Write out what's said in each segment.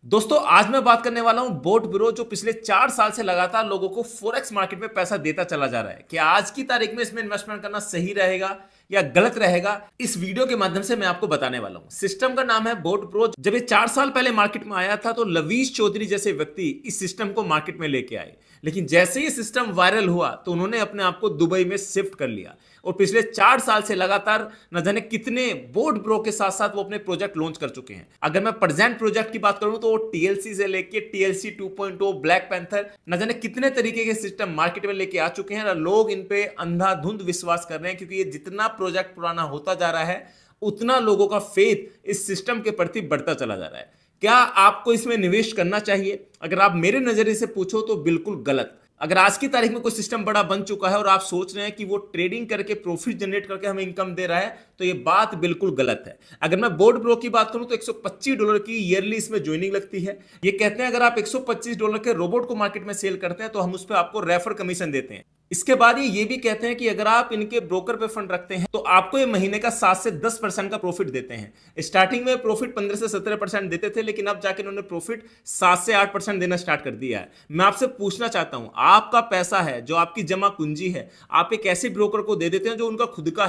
दोस्तों आज मैं बात करने वाला हूं बोट ब्रो जो पिछले 4 साल से लगातार लोगों को फोरेक्स मार्केट में पैसा देता चला जा रहा है। क्या आज की तारीख में इसमें इन्वेस्टमेंट करना सही रहेगा या गलत रहेगा, इस वीडियो के माध्यम से मैं आपको बताने वाला हूं। सिस्टम का नाम है बोट ब्रो। जब ये 4 साल पहले मार्केट में आया था तो लवीश चौधरी जैसे व्यक्ति इस सिस्टम को मार्केट में लेके आए, लेकिन जैसे ही सिस्टम वायरल हुआ तो उन्होंने अपने आप को दुबई में शिफ्ट कर लिया और पिछले 4 साल से लगातार न जाने कितने बोट ब्रो के साथ साथ वो अपने प्रोजेक्ट लॉन्च कर चुके हैं। अगर मैं प्रेजेंट प्रोजेक्ट की बात करूं तो टीएलसी से लेके टीएलसी 2.0, ब्लैक पैंथर, न जाने कितने तरीके के सिस्टम मार्केट में लेके आ चुके हैं और लोग इन पे अंधाधुंध विश्वास कर रहे हैं, क्योंकि ये जितना प्रोजेक्ट पुराना होता जा रहा है उतना लोगों का फेथ इस सिस्टम के प्रति बढ़ता चला जा रहा है। क्या आपको इसमें निवेश करना चाहिए? अगर आप मेरे नजरिए से पूछो तो बिल्कुल गलत। अगर आज की तारीख में कोई सिस्टम बड़ा बन चुका है और आप सोच रहे हैं कि वो ट्रेडिंग करके प्रॉफिट जनरेट करके हमें इनकम दे रहा है तो ये बात बिल्कुल गलत है। अगर मैं बोट ब्रो की बात करूं तो $125 की ईयरली इसमें ज्वाइनिंग लगती है। ये कहते हैं अगर आप $125 के रोबोट को मार्केट में सेल करते हैं तो हम उस पर आपको रेफर कमीशन देते हैं। इसके बाद ये भी कहते हैं कि अगर आप इनके ब्रोकर पे फंड रखते हैं तो आपको ये महीने का 7 से 10% का प्रॉफिट देते हैं। स्टार्टिंग में प्रॉफिट 15 से 17% देते थे, लेकिन अब जाके उन्होंने प्रॉफिट 7 से 8% देना स्टार्ट कर दिया है। मैं आपसे पूछना चाहता हूं, आपका पैसा है जो आपकी जमा पूंजी है, आप एक ऐसे ब्रोकर को दे देते हैं जो उनका खुद का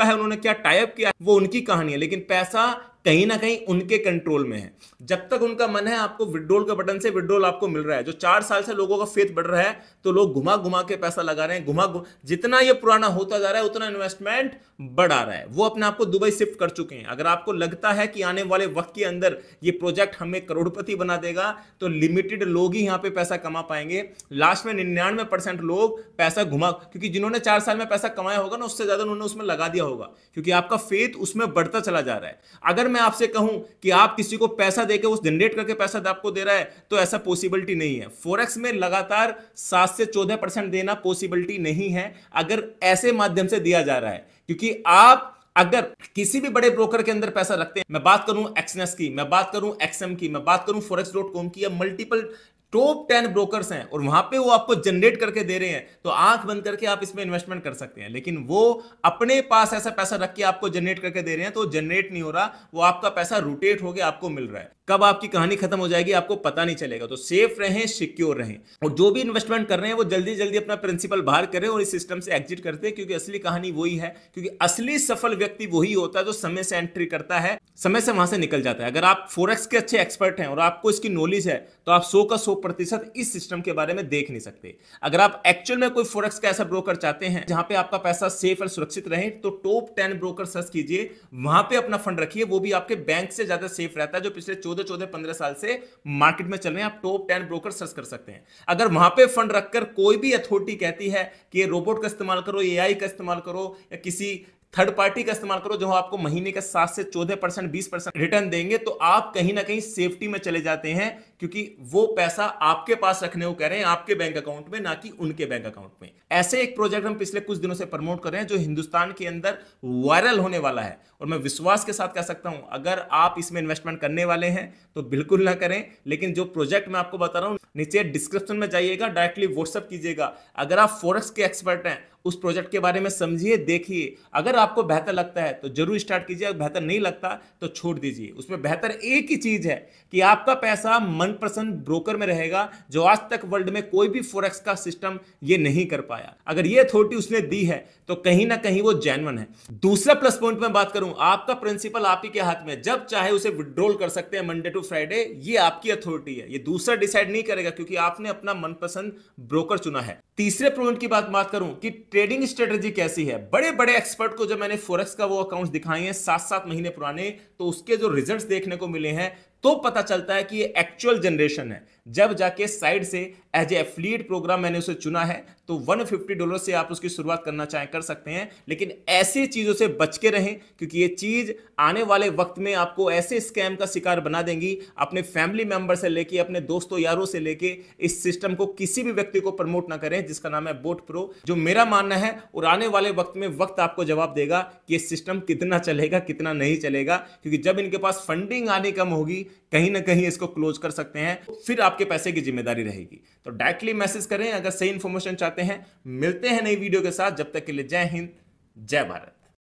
है। उन्होंने क्या टाइप किया वो उनकी कहानी है, लेकिन पैसा कहीं ना कहीं उनके कंट्रोल में है। जब तक उनका मन है आपको विड्रॉल के बटन से विड्रॉल आपको मिल रहा है। जो 4 साल से लोगों का फेथ बढ़ रहा है तो लोग घुमा घुमा के पैसा लगा रहे हैं। जितना ये पुराना होता जा रहा है उतना इन्वेस्टमेंट बढ़ आ रहा है। वो अपने आप को दुबई शिफ्ट कर चुके हैं। अगर आपको लगता है कि आने वाले वक्त के अंदर ये प्रोजेक्ट हमें करोड़पति बना देगा तो लिमिटेड लोग ही यहां पे पैसा कमा पाएंगे। लास्ट में 99% लोग पैसा घुमा, क्योंकि जिन्होंने 4 साल में पैसा कमाया होगा ना उससे ज्यादा उन्होंने उसमें लगा दिया होगा, क्योंकि आपका फेथ उसमें बढ़ता चला जा रहा है। अगर मैं आपसे कहूं कि आप किसी को पैसा देके उस जनरेट करके पैसा आपको दे रहा है तो ऐसा पॉसिबिलिटी नहीं है। फॉरेक्स में लगातार 7 से 14% देना पॉसिबिलिटी नहीं है अगर ऐसे माध्यम से दिया जा रहा है, क्योंकि आप अगर किसी भी बड़े ब्रोकर के अंदर पैसा रखते हैं, मैं बात करूं एक्सनेस की, मैं बात करूं एक्सएम की, मैं बात करूं forex.com की, या मल्टीपल टॉप 10 ब्रोकर्स हैं और वहां पे वो आपको जनरेट करके दे रहे हैं, तो आंख बंद करके आप इसमें इन्वेस्टमेंट कर सकते हैं। लेकिन वो अपने पास ऐसा पैसा रख के आपको जनरेट करके दे रहे हैं तो जनरेट नहीं हो रहा, वो आपका पैसा रोटेट हो गया आपको मिल रहा है। कब आपकी कहानी खत्म हो जाएगी आपको पता नहीं चलेगा। तो सेफ रहें, सिक्योर रहें, और जो भी इन्वेस्टमेंट कर रहे हैं वो जल्दी जल्दी अपना प्रिंसिपल बाहर करें और इस सिस्टम से एग्जिट करते हैं, क्योंकि असली कहानी वही है। क्योंकि असली सफल व्यक्ति वही होता है जो समय से एंट्री करता है, समय से वहां से निकल जाता है। अगर आप फोरेक्स के अच्छे एक्सपर्ट हैं और आपको इसकी नॉलेज है तो आप 100 का 100% इस सिस्टम के बारे में देख नहीं सकते। अगर आप एक्चुअल में कोई फोरेक्स का ऐसा ब्रोकर चाहते हैं जहां पे आपका पैसा सेफ और सुरक्षित रहे तो टॉप 10 ब्रोकर सर्च कीजिए, वहां पे अपना फंड रखिए। वो भी आपके बैंक से ज्यादा सेफ रहता है, जो पिछले 14-15 साल से मार्केट में चल रहे हैं। आप टॉप 10 ब्रोकर सर्च कर सकते हैं। अगर वहां पे फंड रखकर कोई भी अथॉरिटी कहती है कि ये रोबोट का इस्तेमाल करो, एआई का इस्तेमाल करो, या किसी थर्ड पार्टी का इस्तेमाल करो जो आपको महीने का 7 से 14%, 20% रिटर्न देंगे, तो आप कहीं ना कहीं सेफ्टी में चले जाते हैं, क्योंकि वो पैसा आपके पास रखने को कह रहे हैं, आपके बैंक अकाउंट में, ना कि उनके बैंक अकाउंट में। ऐसे एक प्रोजेक्ट हम पिछले कुछ दिनों से प्रमोट कर रहे हैं जो हिंदुस्तान के अंदर वायरल होने वाला है, और मैं विश्वास के साथ कह सकता हूं अगर आप इसमें इन्वेस्टमेंट करने वाले हैं तो बिल्कुल ना करें। लेकिन जो प्रोजेक्ट मैं आपको बता रहा हूं, नीचे डिस्क्रिप्शन में जाइएगा, डायरेक्टली व्हाट्सएप कीजिएगा। अगर आप फोरेक्स के एक्सपर्ट हैं उस प्रोजेक्ट के बारे में समझिए, देखिए। अगर आपको बेहतर लगता है तो जरूर स्टार्ट कीजिए, अगर बेहतर नहीं लगता तो छोड़ दीजिए। उसमें बेहतर एक ही चीज है कि आपका पैसा मनपसंद ब्रोकर में रहेगा, जो आज तक वर्ल्ड में कोई भी फोरेक्स का सिस्टम ये नहीं कर पाया। अगर ये अथॉरिटी उसने दी है तो कहीं ना कहीं वो जेन्युइन है। दूसरा प्लस पॉइंट में बात करूं, आपका प्रिंसिपल आप ही के हाथ में, जब चाहे उसे विड्रॉल कर सकते हैं मंडे टू फ्राइडे। ये आपकी अथॉरिटी है, ये दूसरा डिसाइड नहीं करेगा, क्योंकि आपने अपना मनपसंद ब्रोकर चुना है। तीसरे पॉइंट की बात करूं कि ट्रेडिंग स्ट्रेटजी कैसी है, बड़े बड़े एक्सपर्ट को जब मैंने फोरेक्स का वो अकाउंट्स दिखाए हैं 7-7 महीने पुराने, तो उसके जो रिजल्ट्स देखने को मिले हैं तो पता चलता है कि ये एक्चुअल जनरेशन है। जब जाके साइड से एज ए एफिलिएट प्रोग्राम मैंने उसे चुना है तो $150 से आप उसकी शुरुआत करना चाहें कर सकते हैं, लेकिन ऐसी चीजों से बच के रहें, क्योंकि ये चीज आने वाले वक्त में आपको ऐसे स्कैम का शिकार बना देंगी। अपने फैमिली मेंबर से लेके अपने दोस्तों यारों से लेके इस सिस्टम को किसी भी व्यक्ति को प्रमोट ना करें जिसका नाम है बोट प्रो, जो मेरा मानना है। और आने वाले वक्त में वक्त आपको जवाब देगा कि ये सिस्टम कितना चलेगा कितना नहीं चलेगा, क्योंकि जब इनके पास फंडिंग आनी कम होगी कहीं ना कहीं इसको क्लोज कर सकते हैं, फिर आपके पैसे की जिम्मेदारी रहेगी। तो डायरेक्टली मैसेज करें अगर सही इंफॉर्मेशन चाहते हैं। मिलते हैं नई वीडियो के साथ, जब तक के लिए जय हिंद, जय भारत।